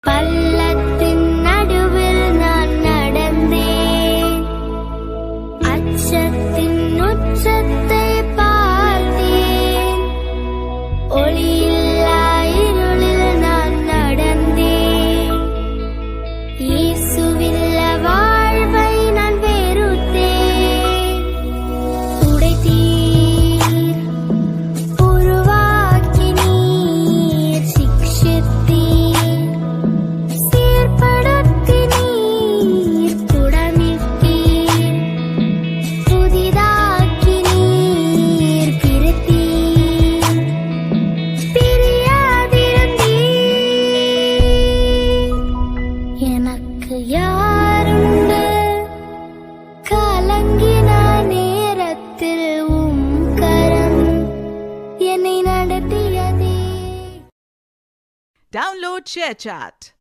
பள்ளத்தின் நடுவில் நான் நடந்தேன், அச்சத்தின் உச்சத்தை பார்த்தேன். ஒளியில்லா இருளில் நான் நடந்தேன், இயேசுவில்ல வாழ்வை நான் வெறுத்தேன். உடைத்தீர், உருவாக்கினீர், சிக்ஷித்தீர், சீர்படுத்தினீர், புடமிட்டீர், புதிதாக்கினீர், பிரித்தீர், பிரியாதிருந்தீர். எனக்கு யாருண்டு? கலங்கின நேரத்தில் உம் கரம் என்னை நடத்தியதே. Download ShareChat.